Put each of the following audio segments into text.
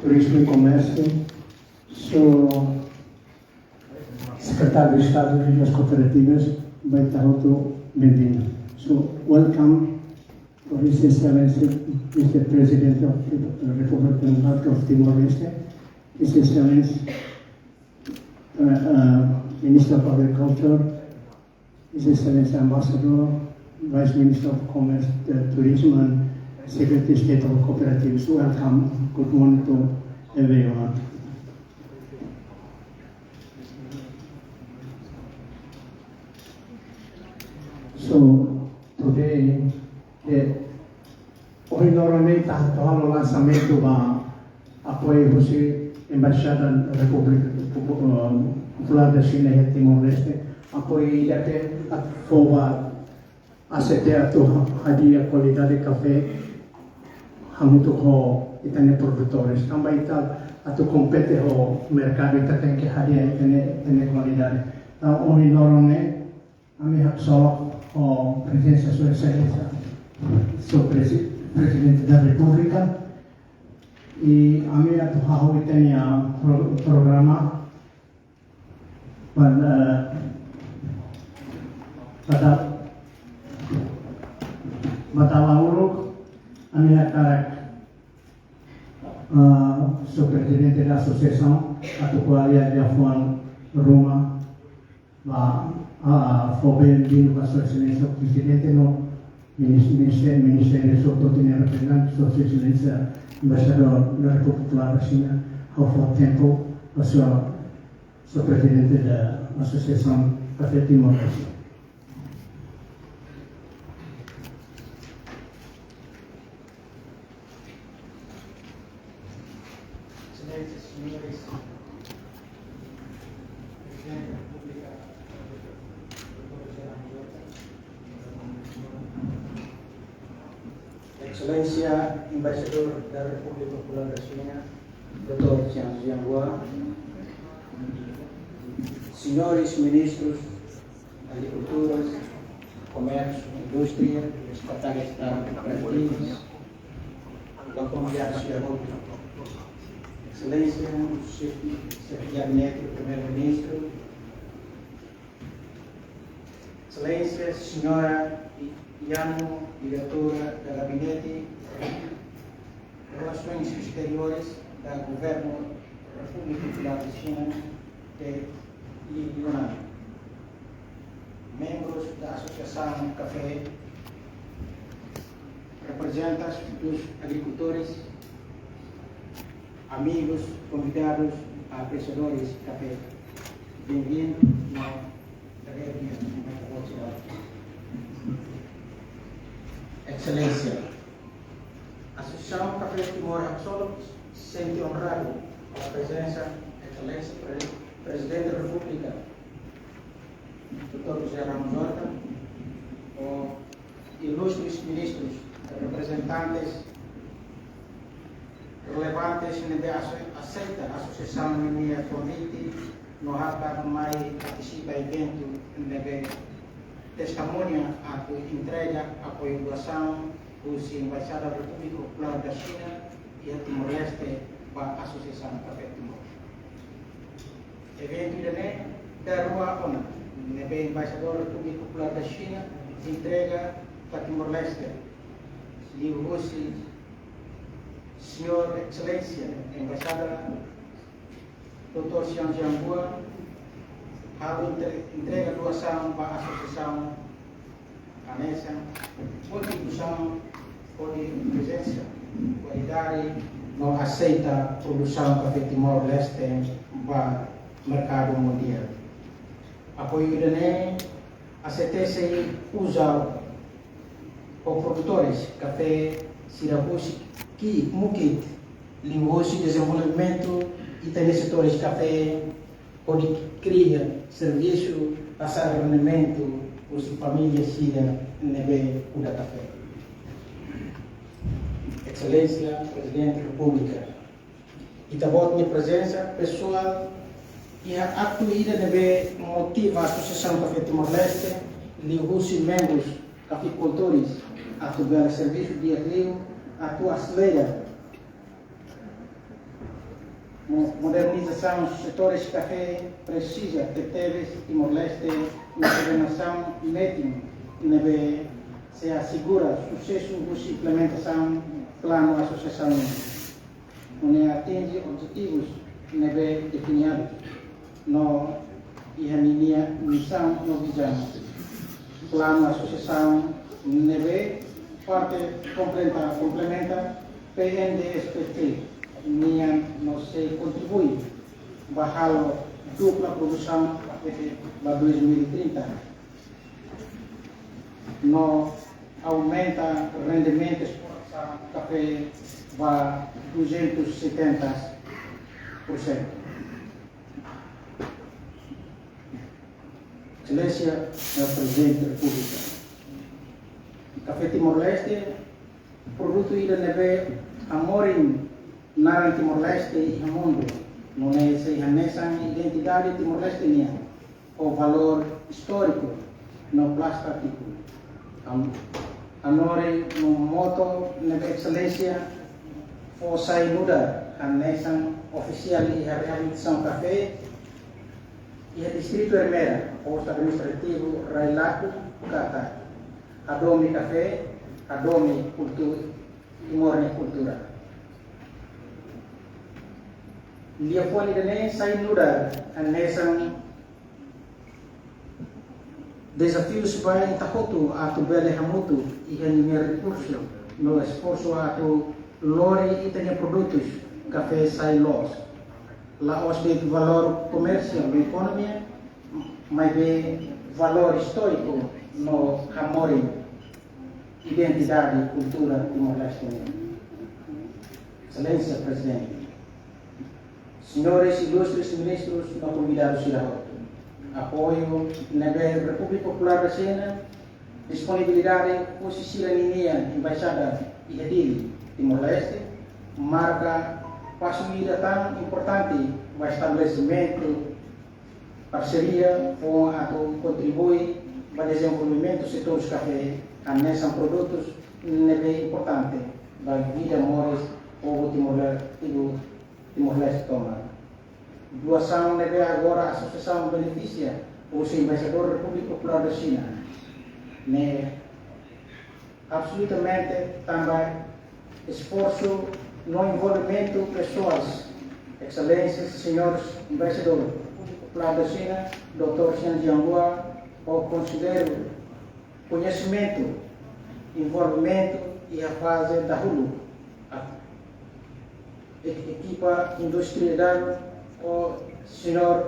Turismo e Comércio, sou secretário de Estado das Cooperativas, bem estou bem-vindo. So, welcome for His Excellency, Mr. President of the Republic of Timor-Leste, His Excellency, Minister of Agriculture, His Excellency Ambassador, Vice Minister of Commerce, Tourism, and Secretary of State of Cooperatives. Welcome. Good morning to everyone. So today, hoje normalmente está o lançamento da apoio da Embaixada da República Popular da China e Timor-Leste, apoio até a forma aceitar a hadiah qualidade de café, muito com itane produtores. Também está a tu compete o mercado e tem que hadiah itane qualidade. Então hoje normalmente a minha só a presença sua excelência, sou presidente da República e a minha atuação tem um programa para Matalauruk, a minha cara, sou presidente da associação, a qual é a Juan Roma, foi bem-vindo a sua excelência, o presidente no Ministério Sototinha representante, sua excelência, embaixador da República Popular da China, ao for tempo, a sua presidente da Associação Café Timor-Leste. Excelência, Embaixador da República Popular da China, Dr. Xiang Jianhua, senhores ministros, Agricultura, Comércio, Indústria, secretários de Estado cooperativos, da Comunidade Cidadã, Excelência, chefe de gabinete do Primeiro-Ministro, Excelência, Senhora Yano, diretora da Gabinete de Relações Exteriores da Governo da República Popular da China de Yunnan, membros da Associação Café, representantes dos agricultores, amigos, convidados, apreciadores de café. Bem-vindo na Excelência, a Associação Café Timor Absoluto se sente honrado com a presença da Excelência Presidente da República, Dr. José Ramos Horta, ilustres ministros, representantes relevantes que aceita a Associação Minha Convite, no haka mai participa evento nebe testemunha a entrega apoio doação dos Embaixada da República Popular da China e a Timor-Leste para a Associação Café Timor. Evento da Rua ONU, nebe Embaixador da República Popular da China entrega para Timor-Leste Liu Husi, Senhor Excelência, Embaixada Dr. Xiang Jianhua, entrega doação para a Associação Anessa, contribuição por presença, qualidade, não aceita produção café Timor-Leste para o mercado mundial. Apoio da a CTC usa os produtores café Siracusi, que Mukit, Linguosi, desenvolvimento e tem setores de café, onde cria serviço, passar rendimento, os famílias chegam nebe o da café. Excelência, Presidente da República, e também minha presença pessoal e a atuída nebe motiva a Associação Café Timor-Leste, os membros caficultores, atuar serviço de rio, atuar acelera Modernização dos setores de café precisa que teve Timor-Leste na governação média deve se assegura sucesso da implementação do plano de associação onde atinge objetivos deve definidos no e a minha missão no visão plano de associação deve parte complementa PNDSPT minha não se contribui baixar dupla produção para 2030 não aumenta rendimento de exportação de café para 270%. Excelência do Presidente da República. Café Timor-Leste, produto ida neve amorim na Timor-Leste e no mundo. Não é se nessa identidade Timor-Leste o valor histórico no plástico. Anore no moto neve excelência for sainuda a nessa oficial e a realização café e a distrito Hermera, posto administrativo Railaco, Cata. Adome café, adome cultura, Timor cultura. Lia poni dene sainuda a nessa desafio sebagai takotu atau bele hamutu ikan recurso no esforço atau lori itanya produtos café sai los la os de valor comercial da economia mas de valor histórico no hamori identidade cultura Timor-Leste. Excelência Presidente, senhores ilustres ministros no convidados cidadãos, apoio na República Popular da China, disponibilidade posisi linha embaixada e edil Timor-Leste, marca passo tão importante para o estabelecimento parceria com a contribui para o desenvolvimento do setor do café, a nesses produtos é importante para a vida mores ou Timor-Leste toma. Doação deve agora a associação beneficia o embaixador da República Popular da China. Absolutamente também esforço no envolvimento de pessoas, excelências, senhores embaixador Popular da China, Dr. Xian Jianghua, o considero conhecimento, envolvimento e a fase da Hulu, a equipa industrial, o senhor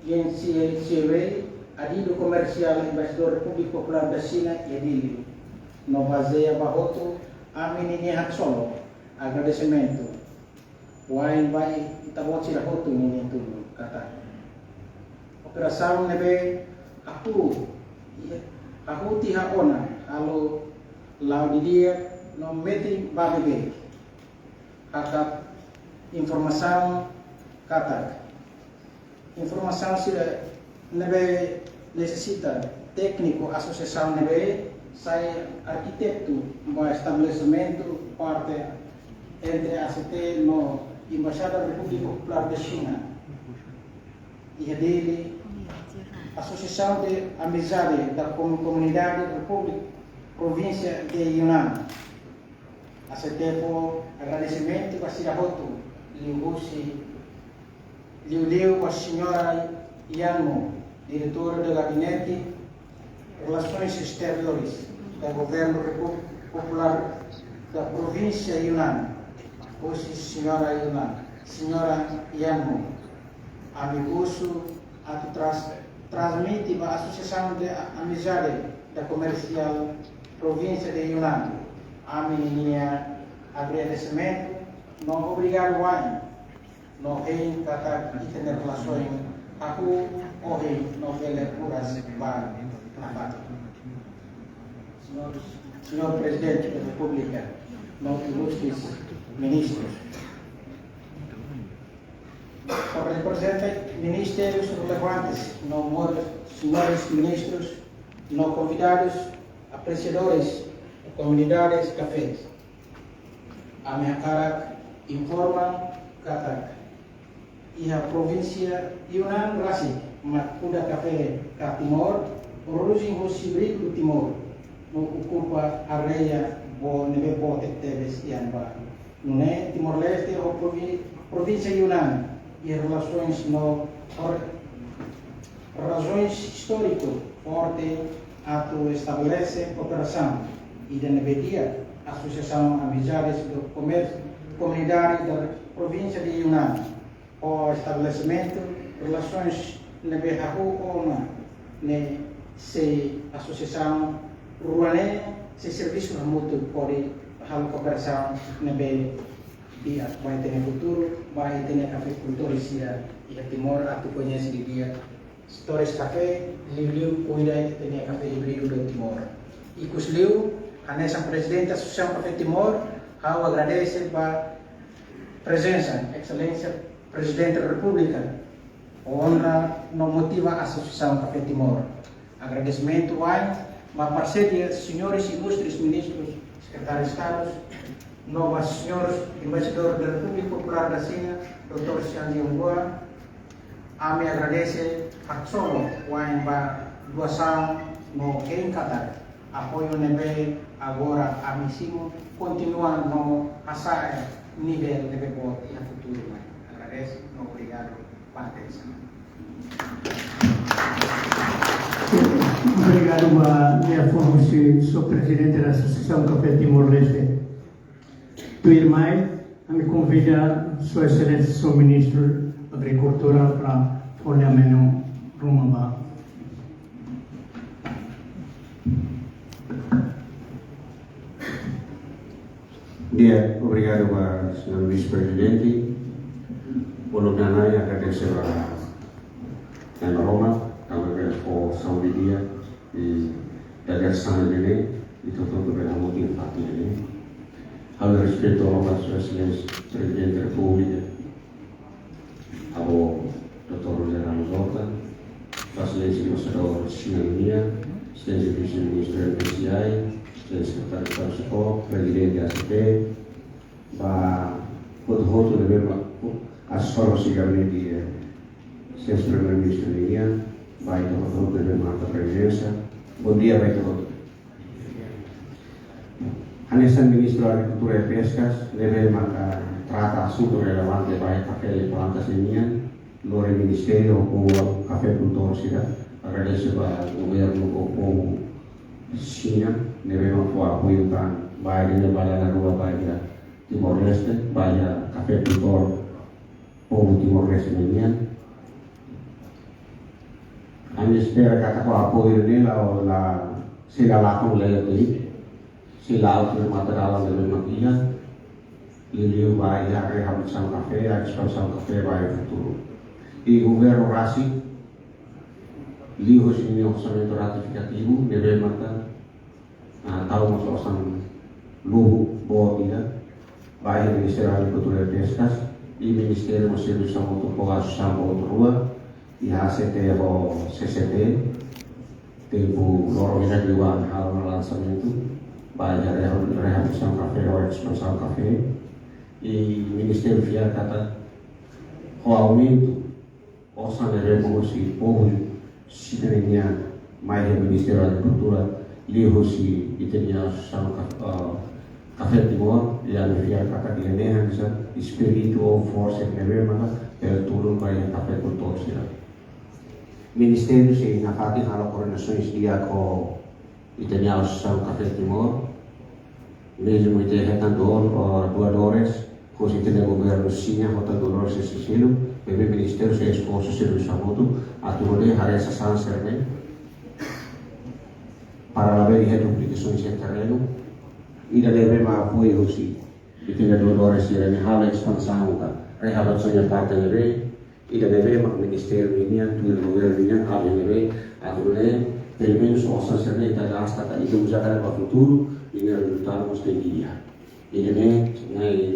Yen Xie, adido comercial, embaixador da República Popular da China e adilho. No baseia Bahoto, a menininha solo, agradecimento. Wain vai itabote Rahoto nini tudo, kata. Operação nebe aku tiha ona, alo laudidia no meti babebe. Kata informação kata. Informação se nebe necessita técnico associação nebe sai arquiteto para estabelecimento parte entre a ACT no Embaixada da República Popular da China e a dele Associação de Amizade da Comunidade da República Província de Yunnan. ACT por agradecimento para Sirahoto Liu a senhora Yanmo, diretora do Gabinete Relações Exteriores do Governo Popular da Província de Yunnan, hoje senhora Yunnan, senhora Yanmo, amigoso, transmite a Associação de Amizade da Comercial Província de Yunnan, a minha agradecimento, não obrigado a no rei kata e ter relações aku o rei no vele puras para a Senhor Presidente da República, no ilustres ministros, representantes ministérios relevantes, senhores ministros, no convidados, apreciadores, comunidades, cafés. A minha cara informa kata iha província Yunnan Rasik, Makuda Café ka Timor, origem Rossibri do Timor, no ocupa areia bo neve bo teteves ian ba. Nune Timor-Leste o província Yunnan e relações no razões histórico forte atu estabelece cooperação e de nevedia Associação Amizades do Comércio Comunidade da província de Yunnan o estabelecimento relações nebe hahu ona ne se associação ruane se serviço mútuo pode hal cooperação nebe dia vai ter futuro vai ter cafeicultores e Timor atu conhece de dia Stores Café Liu cuida de café híbrido do Timor e Liu Anessa presidente da Associação Café Timor ao agradece a presença excelência presidente da República honra no motiva a Associação Café Timor agradecimento a parceria senhores e ilustres ministros secretários de Estado novos senhores embaixador da República Popular da China Dr. Xiang Yongguo a me agradece a solo a doação no Qatar apoio nebe agora a missimo continua no passar nível de bebot e a futuro agradeço no obrigado para atenção. Obrigado a minha formação, sou presidente da Associação Café Timor-Leste. Tu irmã me convida Sua Excelência, Sou Ministro da Agricultura para folhamento Rumaba. Dia, obrigado ao Sr. Vice-Presidente. Por ganhar agradecer a Roma, também por São Dia e da Gersan dele e todo o governo de partido dele. Ao respeito ao Sua Excelência Presidente da República, ao Dr. José Ramos Horta, Sua Excelência Embaixador Cidadania, Excelência Vice-Ministro do MPCI, Secretário de Estado, Presidente da ACP, o roto de ver as formas de gabinete de Primeiro-Ministro da União, vai ter o roto de ver a presença. Bom dia, vai ter o roto. Anesan Ministro da Agricultura e Pescas deve tratar assunto relevante para café e plantas de União, no Ministério ou cafeicultor, agradeço ao governo como China, devemos apoio para baik di Balai Rua baik Timor-Leste, baik cafeicultor povo Timor-Leste ini. Kami espera kata apoio dele la sila laku lele sila auto material lele makia lele baik rehabilitação café, a expansão café baik futuro. E governo Rasi Liu sini orçamento ratificativo deve matar tahu masalah luhu bawa tidak baik Ministério da Agricultura e Pescas e Ministério do Serviço Associação Rua e a ACT ou CCT tempo lorongnya juga hal lançamento baik rehabilitação café ou expansão café e Ministério via kata o aumento orçamento de povo cidadania mais do Ministério da Agricultura liho si itenia associação Café Timor e a via kata dilenehan bisa espiritual force nebe maka el turun by café cultor sila Ministério se nakati halo coordenações dia ko itenia associação Café Timor mesmo ite hetan doadores ko si itenia governo China hotan doadores esse silo bebe Ministério se esforço serviço amutu aturode haresa sanserne para haver duplicações de terreno e deve apoio si itenia doadores se rehala expansão ka rehabitação parte deve e deve Ministério ini tu governo ini hal deve aturode pelo menos possa ser da gasta ka itu usar para futuro e resultado mesti dia e deve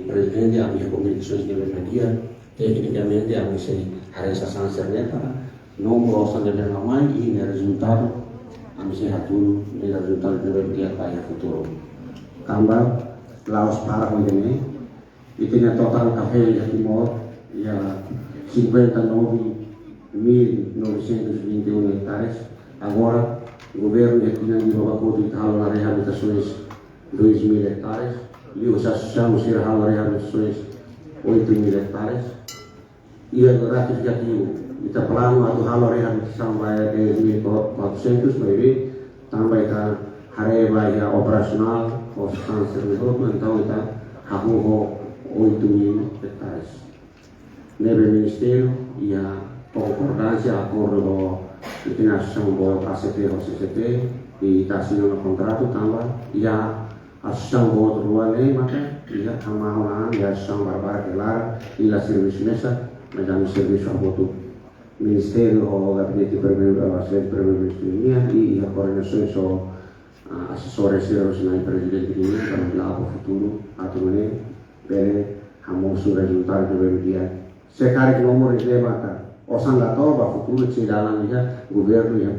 presidente a minha comunicações de dia tecnicamente a minha se haresa sanserne para não possa deve mais e resultado a minha hatulu e resultado deve dia para futuro tambah laos para ini itenya total café di Timor ya 59.921 hectares. Agora, o governo já tinha de Babacoto e tal na reabilitações 2.000 hectares. E os associados irão na reabilitações 8.000 hectares. E o ratificativo kita plano atau hal rehabitação vai 10.400 maybe também está hareba ya operasional ou substância development então está habuho 8.000 hectares. Nebe ministério e a concordância acordo do internacional do ACT ou CCT e está assinando contrato também e a associação do outro lugar nem maka e a tamahona e a associação barbara kelar e a serviço mesa mas a serviço aboto Ministério ou Gabinete Primeiro-Ministro e a coordenação são assessores nacionais presidente para melhorar o futuro atualmente para vamos o resultado do dia. Sekarang que não morre de mata, osan lá toba futuro se dalam dia governo ya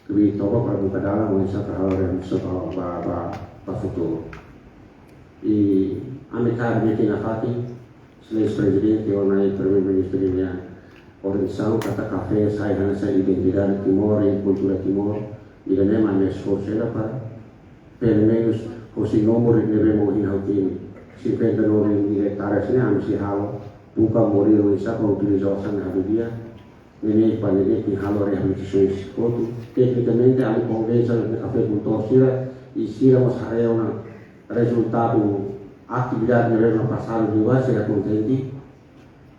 que toba para buka dalam mengisa terhadap para futuro. E a mercado que na fati, selain presidente ou naik Primeiro-Ministro organização kata café sai nessa identidade Timor e cultura Timor e da mesma esforço para pelo menos o número que devemos ir ao time 59.000 hectares né a se halo buka morir o isa para utilização na dia nem para ninguém que halo reabilitações todo tecnicamente a conversa de café cultura sira e sira mas hareu na resultado atividade no ano passado juga será contente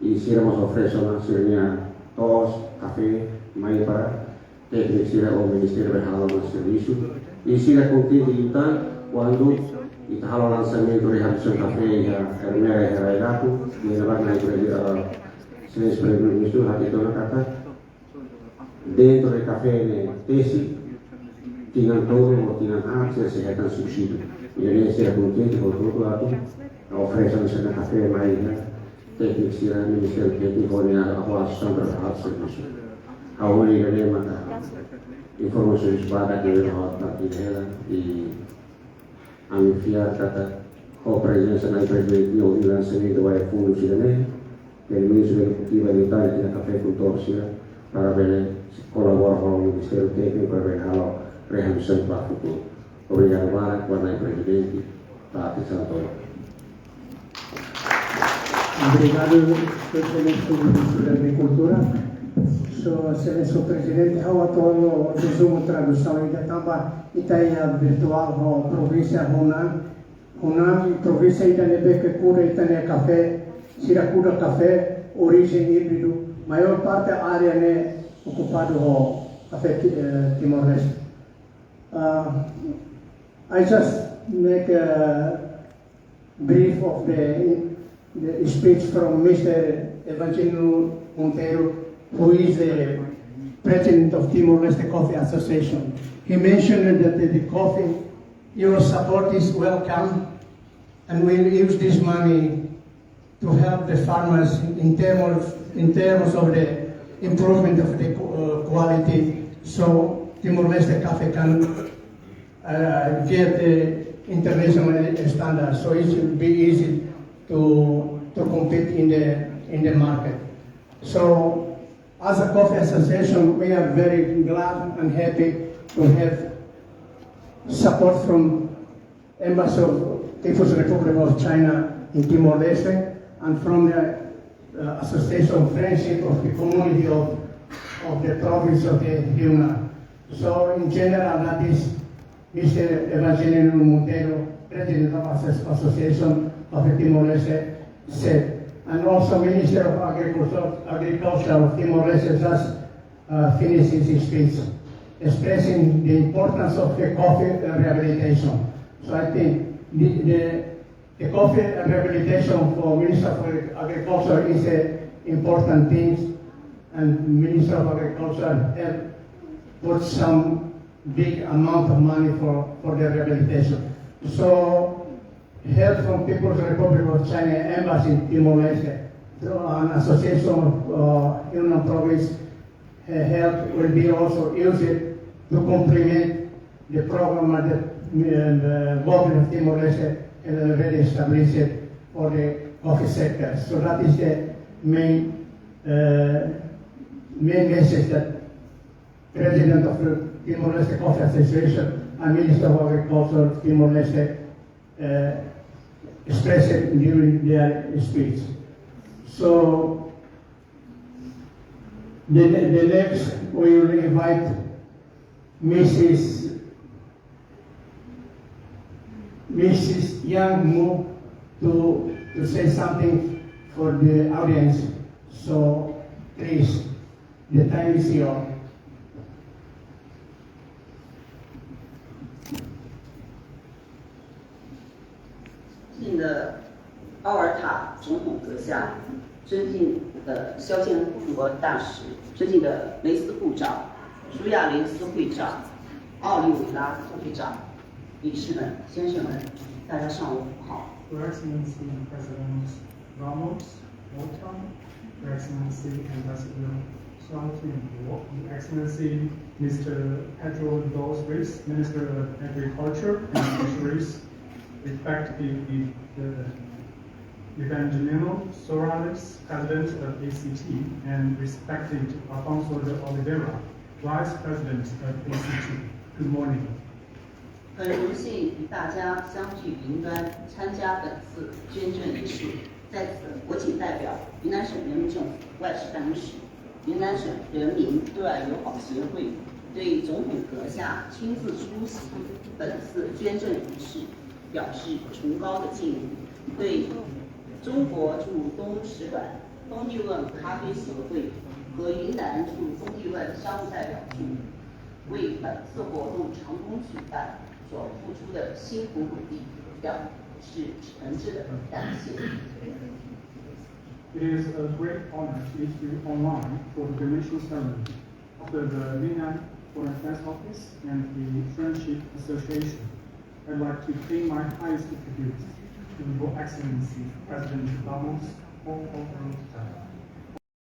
e se iremos oferecer uma sirenia tos, café, mais para técnicos o Ministério vai falar do serviço e se irá contente então quando está o lançamento de realização café e a primeira realização e ela vai na silêncio Primeiro-Ministro aqui na kata dentro do café né tesi tinham todo tinham akses se retan subsídio e ele será contente por todo lado oferecer um café mais teknik sira Ministério Técnico coordenado a relação para o serviço. A única lema da informações para que eu vou partir dela e anunciar a presença na presidente no lançamento vai fundo sirene, que o Ministro da Cultura de Itália na Café Cultura sira para ver colaborar com o Ministério Técnico para ver a realização para o futuro. Obrigado para o presidente Tati Santoro. Obrigado, Excelência Ministro da Agricultura. Sua Excelência Presidente, ao atual resumo tradução ainda estava Itaia virtual na província Hunan. Hunan, província Itanebe que cura Itane café, Siracuda café, origem híbrido, maior parte da área é ocupada o café Timor-Leste. I just make a brief of the speech from Mr. Evangelino Monteiro, who is the president of Timor-Leste Coffee Association. He mentioned that the coffee, your support is welcome, and we'll use this money to help the farmers in terms of the improvement of the quality, so Timor-Leste coffee can get the international standards, so it should be easy to compete in the market. So, as a coffee association, we are very glad and happy to have support from Embassy of People's Republic of China in Timor-Leste and from the Association Friendship of the Community of the Province of the Yunnan. So, in general, that is Mr. Evangelino Monteiro, President of the Association of the Timor-Leste, said. And also Minister of Agriculture of Timor-Leste just finished his speech, expressing the importance of the coffee rehabilitation. So I think the coffee rehabilitation for Minister of Agriculture is an important thing, and Minister of Agriculture helped put some big amount of money for the rehabilitation. So help from People's Republic of China Embassy in Timor-Leste, an association of Yunnan province, help will be also used to complement the program that the government of Timor-Leste has already established for the coffee sector. So that is main message that President of the Timor-Leste Coffee Association and Minister of Agriculture of Timor-Leste expressed it during their speech. So the next we will invite Mrs. Yang Mu to say something for the audience. So please, the time is yours. 尊敬的奥尔塔总统阁下，尊敬的肖建中国大使，尊敬的雷斯部长、舒亚雷斯会长、奥利维拉副会长、女士们、先生们，大家上午好。 Your Excellency President Ramos Horta, Your Excellency Ambassador Xiao Tianbo, Your Excellency Mr. Pedro Dos Reis, Minister of Agriculture and Fisheries, respectively the Evangelino Sorales, President of ACT, and respected Alfonso de Oliveira, Vice President of ACT. Good morning. 很荣幸与大家相聚云端，参加本次捐赠仪式。在此，我谨代表云南省人民政府外事办公室、云南省人民对外友好协会，对总统阁下亲自出席本次捐赠仪式表示崇高的敬意，对中国驻东使馆、东帝汶咖啡协会和云南驻东帝汶商务代表处为本次活动成功举办所付出的辛苦努力，表示诚挚的感谢。 It is a great honor to meet you online for the donation ceremony after the Yunnan Foreign Affairs Office and the Friendship Association. I'd like to pay my highest tribute to Your Excellency President Ramos Horta.